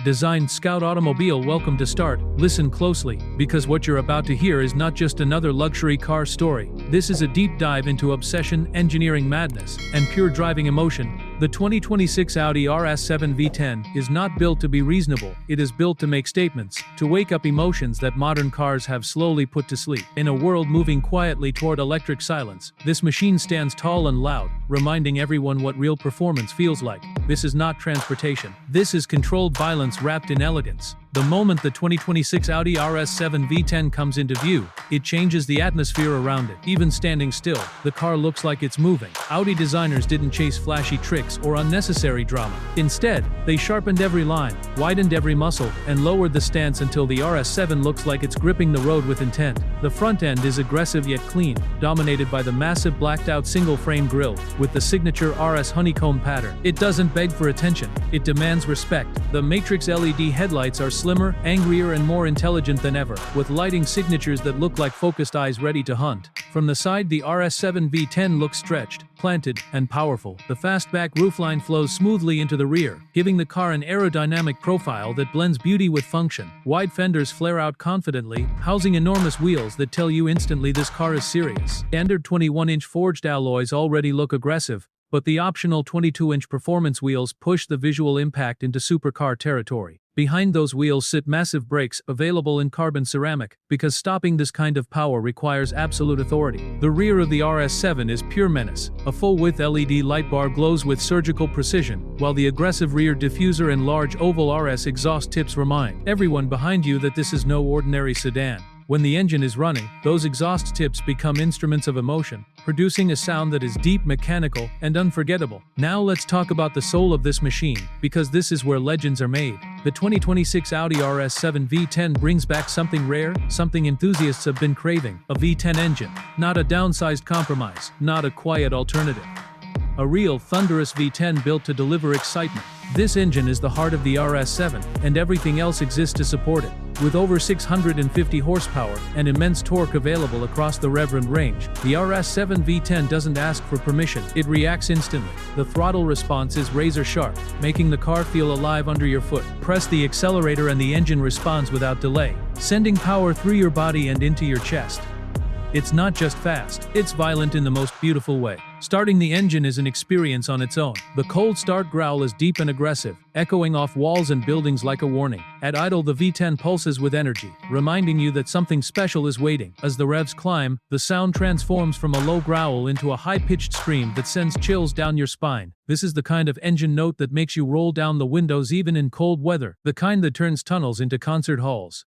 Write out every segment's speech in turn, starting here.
Designed Scout Automobile. Welcome to Start. Listen closely, because what you're about to hear is not just another luxury car story. This is a deep dive into obsession, engineering madness, and pure driving emotion. The 2026 Audi RS7 V10 is not built to be reasonable, it is built to make statements, to wake up emotions that modern cars have slowly put to sleep. In a world moving quietly toward electric silence, this machine stands tall and loud, reminding everyone what real performance feels like. This is not transportation. This is controlled violence wrapped in elegance. The moment the 2026 Audi RS7 V10 comes into view, it changes the atmosphere around it. Even standing still, the car looks like it's moving. Audi designers didn't chase flashy tricks or unnecessary drama. Instead, they sharpened every line, widened every muscle, and lowered the stance until the RS7 looks like it's gripping the road with intent. The front end is aggressive yet clean, dominated by the massive blacked-out single-frame grille, with the signature RS honeycomb pattern. It doesn't beg for attention, it demands respect. The Matrix LED headlights are slimmer, angrier, and more intelligent than ever, with lighting signatures that look like focused eyes ready to hunt. From the side, the RS7 V10 looks stretched, planted, and powerful. The fastback roofline flows smoothly into the rear, giving the car an aerodynamic profile that blends beauty with function. Wide fenders flare out confidently, housing enormous wheels that tell you instantly this car is serious. Standard 21-inch forged alloys already look aggressive, but the optional 22-inch performance wheels push the visual impact into supercar territory. Behind those wheels sit massive brakes, available in carbon ceramic, because stopping this kind of power requires absolute authority. The rear of the RS7 is pure menace. A full-width LED light bar glows with surgical precision, while the aggressive rear diffuser and large oval RS exhaust tips remind everyone behind you that this is no ordinary sedan. When the engine is running, those exhaust tips become instruments of emotion, producing a sound that is deep, mechanical, and unforgettable. Now let's talk about the soul of this machine, because this is where legends are made. The 2026 Audi RS7 V10 brings back something rare, something enthusiasts have been craving: a V10 engine. Not a downsized compromise, not a quiet alternative. A real, thunderous V10 built to deliver excitement. This engine is the heart of the RS7, and everything else exists to support it. With over 650 horsepower and immense torque available across the reverend range, the RS7 V10 doesn't ask for permission, it reacts instantly. The throttle response is razor-sharp, making the car feel alive under your foot. Press the accelerator and the engine responds without delay, sending power through your body and into your chest. It's not just fast, it's violent in the most beautiful way. Starting the engine is an experience on its own. The cold start growl is deep and aggressive, echoing off walls and buildings like a warning. At idle, the V10 pulses with energy, reminding you that something special is waiting. As the revs climb, the sound transforms from a low growl into a high-pitched scream that sends chills down your spine. This is the kind of engine note that makes you roll down the windows even in cold weather, the kind that turns tunnels into concert halls.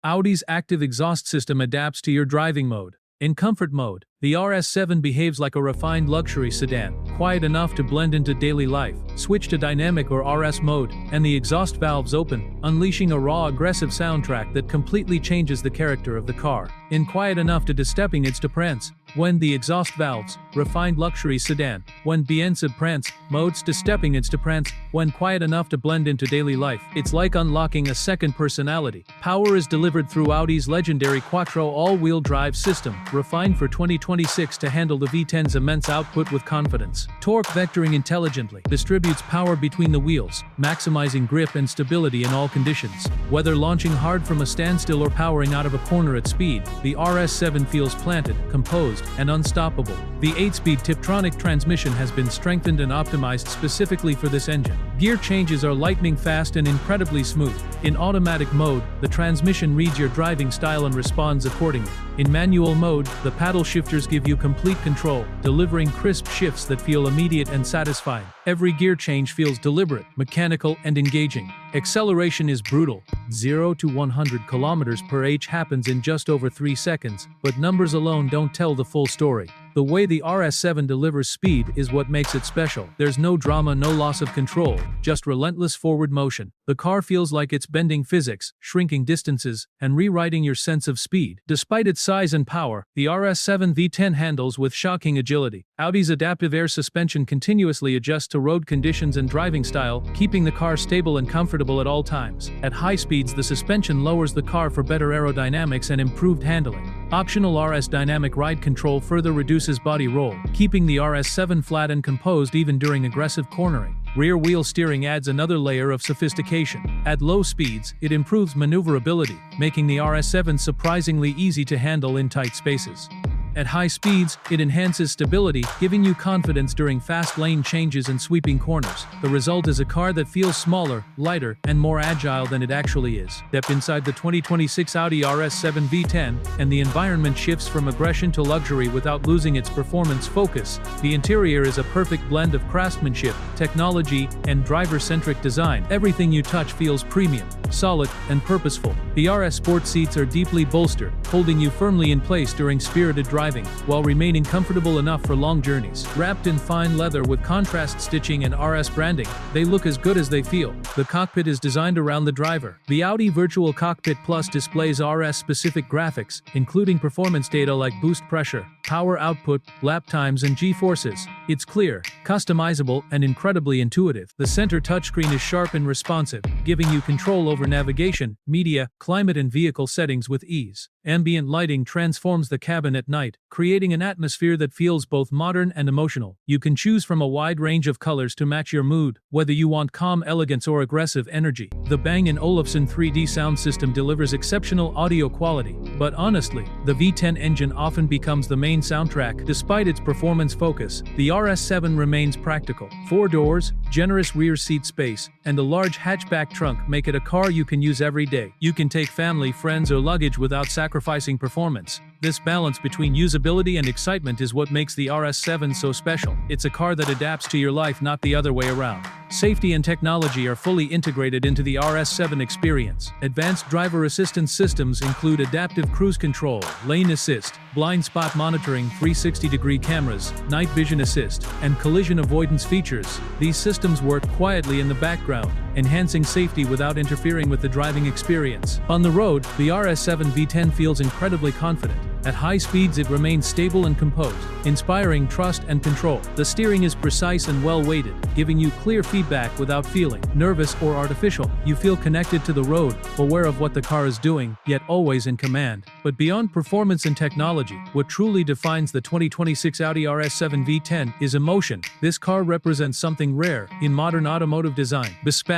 Audi's active exhaust system adapts to your driving mode. In comfort mode, the RS7 behaves like a refined luxury sedan, quiet enough to blend into daily life. Switch to dynamic or RS mode, and the exhaust valves open, unleashing a raw, aggressive soundtrack that completely changes the character of the car. In quiet enough to stepping it's to prance, when the exhaust valves, refined luxury sedan. When bien se prance, modes to stepping it's to prance, when quiet enough to blend into daily life. It's like unlocking a second personality. Power is delivered through Audi's legendary Quattro all-wheel drive system, refined for 2026 to handle the V10's immense output with confidence. Torque vectoring intelligently distributes power between the wheels, maximizing grip and stability in all conditions. Whether launching hard from a standstill or powering out of a corner at speed, the RS7 feels planted, composed, and unstoppable. The 8-speed Tiptronic transmission has been strengthened and optimized specifically for this engine. Gear changes are lightning fast and incredibly smooth. In automatic mode, the transmission reads your driving style and responds accordingly. In manual mode, the paddle shifters give you complete control, delivering crisp shifts that feel immediate and satisfying. Every gear change feels deliberate, mechanical, and engaging. Acceleration is brutal. 0 to 100 km/h happens in just over 3 seconds, but numbers alone don't tell the full story. The way the RS7 delivers speed is what makes it special. There's no drama, no loss of control, just relentless forward motion. The car feels like it's bending physics, shrinking distances, and rewriting your sense of speed. Despite its size and power, the RS7 V10 handles with shocking agility. Audi's adaptive air suspension continuously adjusts to road conditions and driving style, keeping the car stable and comfortable at all times. At high speeds, the suspension lowers the car for better aerodynamics and improved handling. Optional RS dynamic ride control further reduces body roll, keeping the RS7 flat and composed even during aggressive cornering. Rear wheel steering adds another layer of sophistication. At low speeds, it improves maneuverability, making the RS7 surprisingly easy to handle in tight spaces. At high speeds, it enhances stability, giving you confidence during fast lane changes and sweeping corners. The result is a car that feels smaller, lighter, and more agile than it actually is. Step inside the 2026 Audi RS7 V10, and the environment shifts from aggression to luxury without losing its performance focus. The interior is a perfect blend of craftsmanship, technology, and driver-centric design. Everything you touch feels premium, solid, and purposeful. The RS Sport seats are deeply bolstered, holding you firmly in place during spirited driving, while remaining comfortable enough for long journeys. Wrapped in fine leather with contrast stitching and RS branding, they look as good as they feel. The cockpit is designed around the driver. The Audi Virtual Cockpit Plus displays RS-specific graphics, including performance data like boost pressure, power output, lap times, and G-forces. It's clear, customizable, and incredibly intuitive. The center touchscreen is sharp and responsive, giving you control over navigation, media, climate, and vehicle settings with ease. Ambient lighting transforms the cabin at night, creating an atmosphere that feels both modern and emotional. You can choose from a wide range of colors to match your mood, whether you want calm elegance or aggressive energy. The Bang & Olufsen 3D sound system delivers exceptional audio quality, but honestly, the V10 engine often becomes the main soundtrack. Despite its performance focus, the RS7 remains practical. 4 doors, generous rear seat space, and a large hatchback trunk make it a car you can use every day. You can take family, friends, or luggage without sacrificing performance. This balance between usability and excitement is what makes the RS7 so special. It's a car that adapts to your life, not the other way around. Safety and technology are fully integrated into the RS7 experience. Advanced driver assistance systems include adaptive cruise control, lane assist, blind spot monitoring, 360-degree cameras, night vision assist, and collision avoidance features. These systems work quietly in the background, enhancing safety without interfering with the driving experience. On the road, the RS7 V10 feels incredibly confident. At high speeds, it remains stable and composed, inspiring trust and control. The steering is precise and well-weighted, giving you clear feedback without feeling nervous or artificial. You feel connected to the road, aware of what the car is doing, yet always in command. But beyond performance and technology, what truly defines the 2026 Audi RS7 V10 is emotion. This car represents something rare in modern automotive design.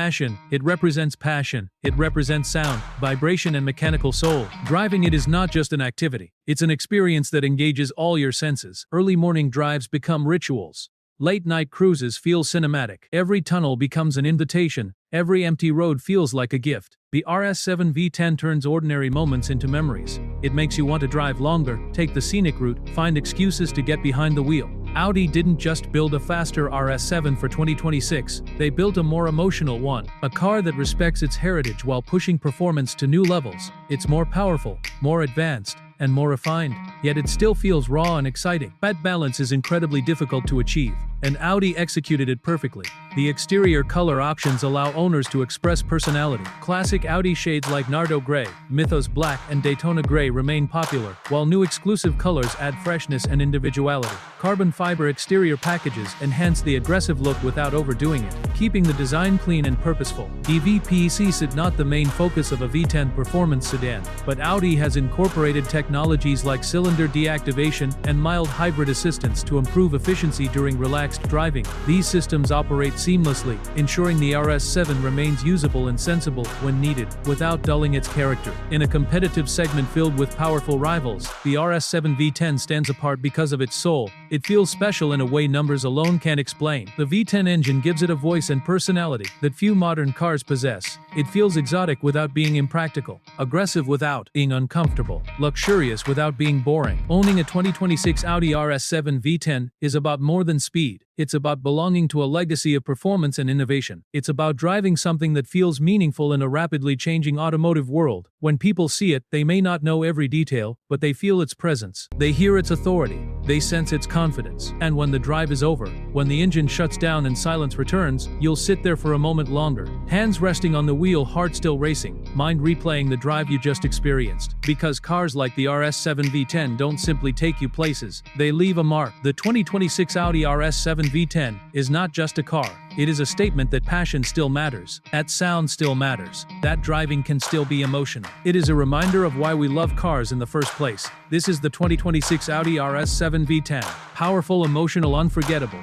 Passion. It represents passion. It represents sound, vibration, and mechanical soul. Driving it is not just an activity. It's an experience that engages all your senses. Early morning drives become rituals. Late-night cruises feel cinematic. Every tunnel becomes an invitation. Every empty road feels like a gift. The RS7 V10 turns ordinary moments into memories. It makes you want to drive longer, take the scenic route, find excuses to get behind the wheel. Audi didn't just build a faster RS7 for 2026, they built a more emotional one. A car that respects its heritage while pushing performance to new levels. It's more powerful, more advanced, and more refined, yet it still feels raw and exciting. That balance is incredibly difficult to achieve, and Audi executed it perfectly. The exterior color options allow owners to express personality. Classic Audi shades like Nardo Grey, Mythos Black, and Daytona Grey remain popular, while new exclusive colors add freshness and individuality. Carbon fiber exterior packages enhance the aggressive look without overdoing it, keeping the design clean and purposeful. EVPC is not the main focus of a V10 performance sedan, but Audi has incorporated technologies like cylinder deactivation and mild hybrid assistance to improve efficiency during relaxed driving. These systems operate seamlessly, ensuring the RS7 remains usable and sensible when needed, without dulling its character. In a competitive segment filled with powerful rivals, the RS7 V10 stands apart because of its soul. It feels special in a way numbers alone can't explain. The V10 engine gives it a voice and personality that few modern cars possess. It feels exotic without being impractical, aggressive without being uncomfortable, luxurious without being boring. Owning a 2026 Audi RS7 V10 is about more than speed. It's about belonging to a legacy of performance and innovation. It's about driving something that feels meaningful in a rapidly changing automotive world. When people see it, they may not know every detail, but they feel its presence. They hear its authority. They sense its confidence. And when the drive is over, when the engine shuts down and silence returns, you'll sit there for a moment longer, hands resting on the wheel, heart still racing, mind replaying the drive you just experienced. Because cars like the RS7 V10 don't simply take you places, they leave a mark. The 2026 Audi RS7 V10 is not just a car. It is a statement that passion still matters, that sound still matters, that driving can still be emotional. It is a reminder of why we love cars in the first place. This is the 2026 Audi RS7 V10. Powerful, emotional, unforgettable.